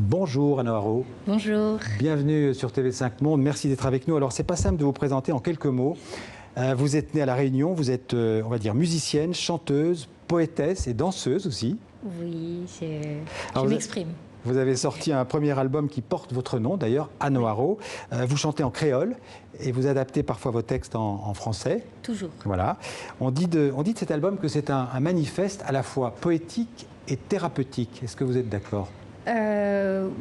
Bonjour Anna Haro. Bonjour. Bienvenue sur TV5 Monde, merci d'être avec nous. Alors c'est pas simple de vous présenter en quelques mots. Vous êtes née à La Réunion, vous êtes, on va dire, musicienne, chanteuse, poétesse et danseuse aussi. Oui, je m'exprime. Vous avez sorti un premier album qui porte votre nom, d'ailleurs, Anna Haro. Vous chantez en créole et vous adaptez parfois vos textes en français. Toujours. Voilà. On dit de cet album que c'est un manifeste à la fois poétique et thérapeutique. Est-ce que vous êtes d'accord ?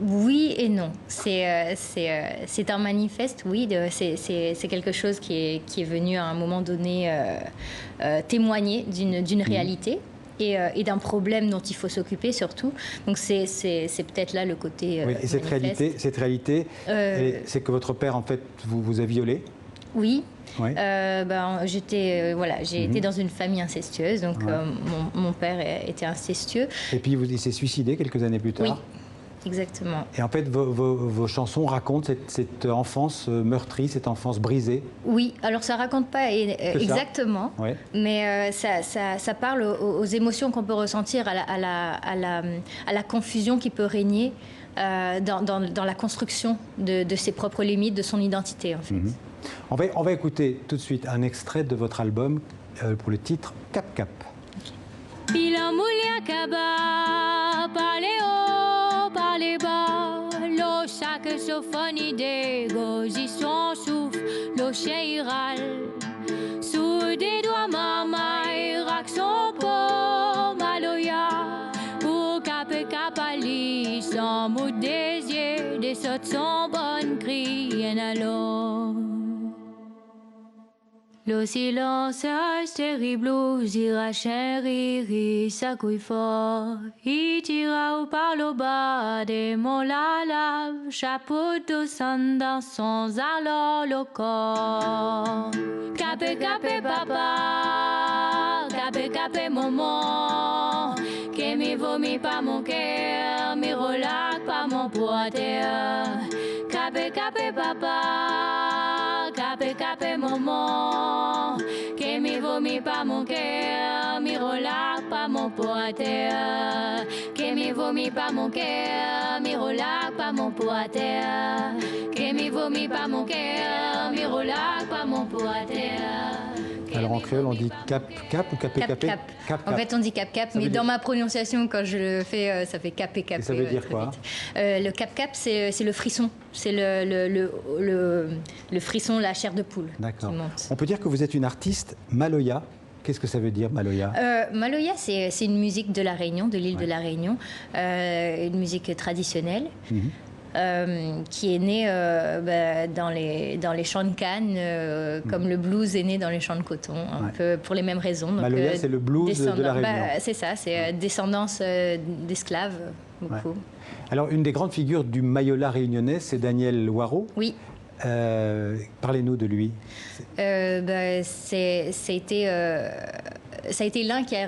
Oui et non. C'est un manifeste, oui. C'est quelque chose qui est venu à un moment donné témoigner d'une réalité. Et d'un problème dont il faut s'occuper surtout. Donc c'est peut-être là le côté oui, et cette réalité, c'est que votre père, en fait, vous a violé ? Oui. Oui. J'ai été dans une famille incestueuse, donc mon père était incestueux. Et puis il s'est suicidé quelques années plus tard. Oui. Exactement. Et en fait, vos chansons racontent cette enfance meurtrie, cette enfance brisée. Oui, alors ça raconte pas exactement, mais ça parle aux émotions qu'on peut ressentir, à la confusion qui peut régner dans la construction de ses propres limites, de son identité en fait. On va écouter tout de suite un extrait de votre album pour le titre Cap Cap. Parlez bas, l'eau chaque sophonie d'égosition souffle, l'eau chéirale. Sous des doigts, maman, Irak son pot, maloya. Pour capali, sans mot des yeux, des sautes son bonne cri, en alors. Le silence terrible, ira chérir, sa couille fort. Il tira au par le bas des mon lala, chapeau de sang dans son alors le corps. Capé, capé, papa, capé, capé, maman, que mi vomit pas mon cœur, mi relax pas mon poitrine. Capé, capé, papa, capé, capé, maman, que mi vomit pas mon cœur, mi relax pas mon poitrine. Que mi vomit pas mon cœur, mi relax pas mon poitrine. Que mi vomit pas mon cœur, mi relax pas mon poitrine. Alors en créole, on dit cap cap ou capé capé. Cap. En fait, on dit cap cap, mais dans ma prononciation, quand je le fais, ça fait capé capé. Et ça veut dire quoi ? Le cap cap, c'est le frisson, c'est le frisson, la chair de poule. D'accord. On peut dire que vous êtes une artiste maloya. Qu'est-ce que ça veut dire, maloya ? Maloya, c'est une musique de La Réunion, de l'île de La Réunion, une musique traditionnelle. Qui est née dans les champs de canne, comme le blues est né dans les champs de coton, un peu pour les mêmes raisons. Donc, Maloya, c'est le blues de La Réunion. C'est ça, c'est descendance d'esclaves, beaucoup. Alors, une des grandes figures du Mayola réunionnais, c'est Daniel Waro. Oui. Parlez-nous de lui. Ça a été l'un qui a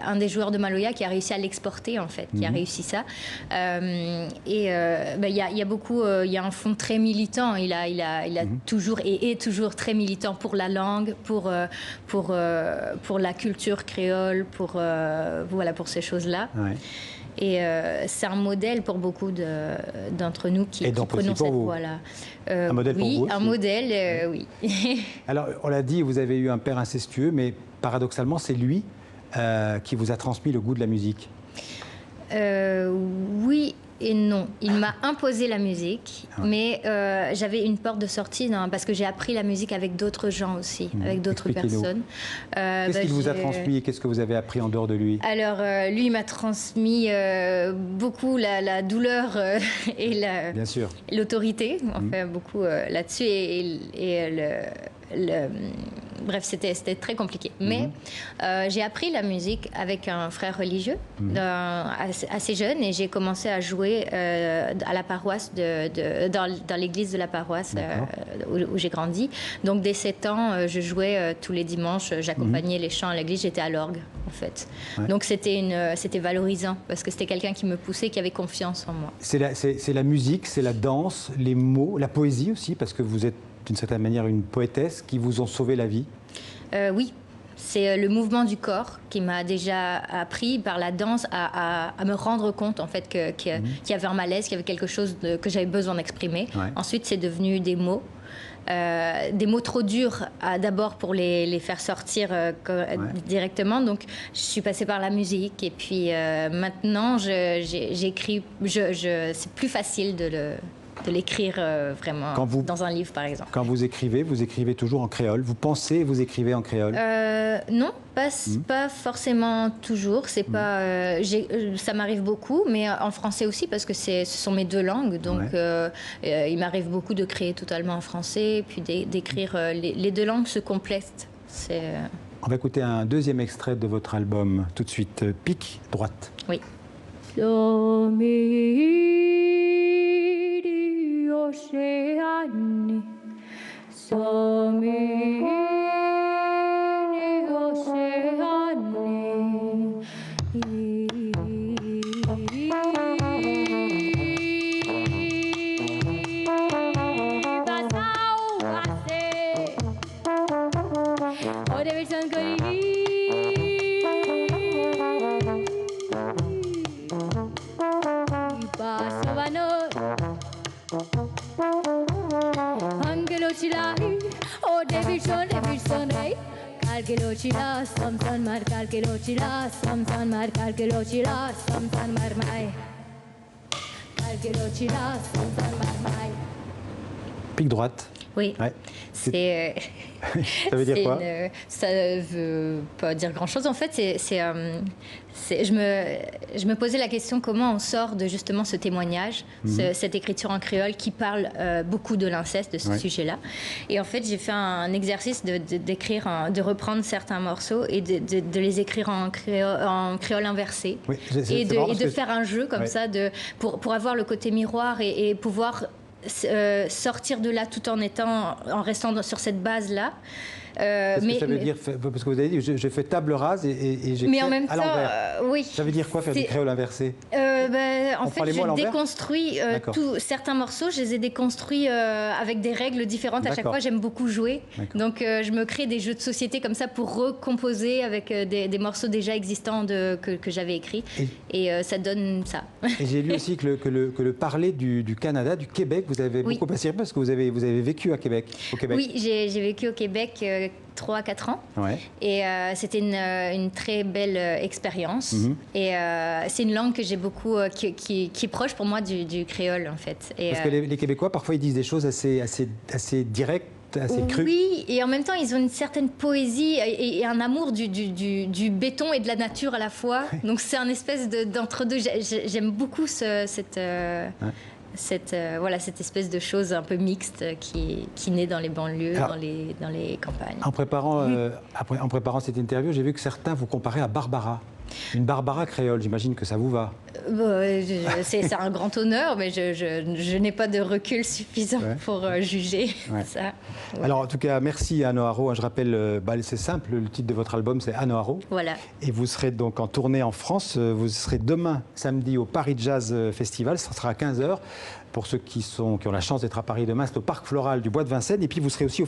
un des joueurs de Maloya qui a réussi à l'exporter en fait, qui a réussi ça. Il y a beaucoup, il y a un fond très militant. Il a toujours et est toujours très militant pour la langue, pour la culture créole, pour ces choses-là. Ouais. Et c'est un modèle pour beaucoup d'entre nous qui prenons cette voie-là. Un modèle pour vous aussi. Un modèle, oui. Alors, on l'a dit, vous avez eu un père incestueux, mais paradoxalement, c'est lui qui vous a transmis le goût de la musique. Oui et non. Il m'a imposé la musique, mais j'avais une porte de sortie parce que j'ai appris la musique avec d'autres gens aussi, avec d'autres personnes. Qu'est-ce qu'il vous a transmis et qu'est-ce que vous avez appris en dehors de lui ? Alors, lui, il m'a transmis beaucoup la douleur et l'autorité, enfin beaucoup là-dessus, bref, c'était très compliqué. Mais j'ai appris la musique avec un frère religieux assez jeune et j'ai commencé à jouer à la paroisse, dans l'église de la paroisse où j'ai grandi. Donc dès 7 ans, je jouais tous les dimanches, j'accompagnais les chants à l'église, j'étais à l'orgue en fait. Ouais. Donc c'était valorisant parce que c'était quelqu'un qui me poussait, qui avait confiance en moi. C'est la musique, c'est la danse, les mots, la poésie aussi, parce que vous êtes d'une certaine manière une poétesse qui vous ont sauvé la vie. Oui. C'est le mouvement du corps qui m'a déjà appris par la danse à me rendre compte en fait qu'il y avait un malaise, qu'il y avait quelque chose que j'avais besoin d'exprimer. Ouais. Ensuite, c'est devenu des mots trop durs d'abord pour les faire sortir directement. Donc, je suis passée par la musique et puis maintenant, j'écris. C'est plus facile de l'écrire vraiment dans un livre, par exemple. Quand vous écrivez toujours en créole. Vous pensez et vous écrivez en créole? Non, pas forcément toujours. C'est pas, ça m'arrive beaucoup, mais en français aussi parce que ce sont mes deux langues. Donc, il m'arrive beaucoup de créer totalement en français, puis d'écrire. Les deux langues se complètent. On va écouter un deuxième extrait de votre album tout de suite. Pique droite. Oui. Oceani, Somini Oceani. Basau Base, O Davidson Kori. Basavano. Angelochilai, oh Davidson, hey. Calgelochila, Samson mar Calgelochila, Samson mar Calgelochila, Samson mar mai. Calgelochila, Samson mar mai. Pique droite. Oui. Ouais. C'est. Ça veut dire quoi? Ça veut pas dire grand-chose. En fait, je me posais la question comment on sort de justement ce témoignage, cette écriture en créole qui parle beaucoup de l'inceste, de ce sujet-là. Et en fait, j'ai fait un exercice d'écrire, de reprendre certains morceaux et de les écrire en créole inversé. Oui, et de faire un jeu comme ça pour avoir le côté miroir et pouvoir sortir de là tout en restant sur cette base-là. Qu'est-ce que ça veut dire? Parce que vous avez dit, je fais table rase et j'écris mais en même à temps, l'envers. oui. Ça veut dire quoi, faire du créole inversé? En fait, je déconstruis certains morceaux, je les ai déconstruits avec des règles différentes. À chaque fois, j'aime beaucoup jouer. Donc, je me crée des jeux de société comme ça pour recomposer avec des morceaux déjà existants que j'avais écrits. Et ça donne ça. Et j'ai lu aussi que le parler du Canada, du Québec, vous avez beaucoup passé parce que vous avez vécu au Québec. Oui, j'ai vécu au Québec 3 à 4 ans. Ouais. Et c'était une très belle expérience. Et c'est une langue que j'ai beaucoup, qui est proche pour moi du créole, en fait. Et, parce que les Québécois, parfois, ils disent des choses assez directes, assez crues. Oui, et en même temps, ils ont une certaine poésie et un amour du béton et de la nature à la fois. Donc, c'est un espèce d'entre-deux. J'aime beaucoup cette espèce de chose un peu mixte qui naît dans les banlieues, dans les campagnes. En préparant cette interview, j'ai vu que certains vous comparaient à Barbara. Une Barbara créole, j'imagine que ça vous va. C'est un grand honneur, mais je n'ai pas de recul suffisant pour juger ça. Ouais. Alors, en tout cas, merci Anne O'Haraud. Je rappelle, c'est simple, le titre de votre album, c'est Anne O'Haraud. Voilà. Et vous serez donc en tournée en France. Vous serez demain, samedi, au Paris Jazz Festival. Ça sera à 15h. Pour ceux qui ont la chance d'être à Paris demain, c'est au Parc Floral du Bois de Vincennes. Et puis, vous serez aussi au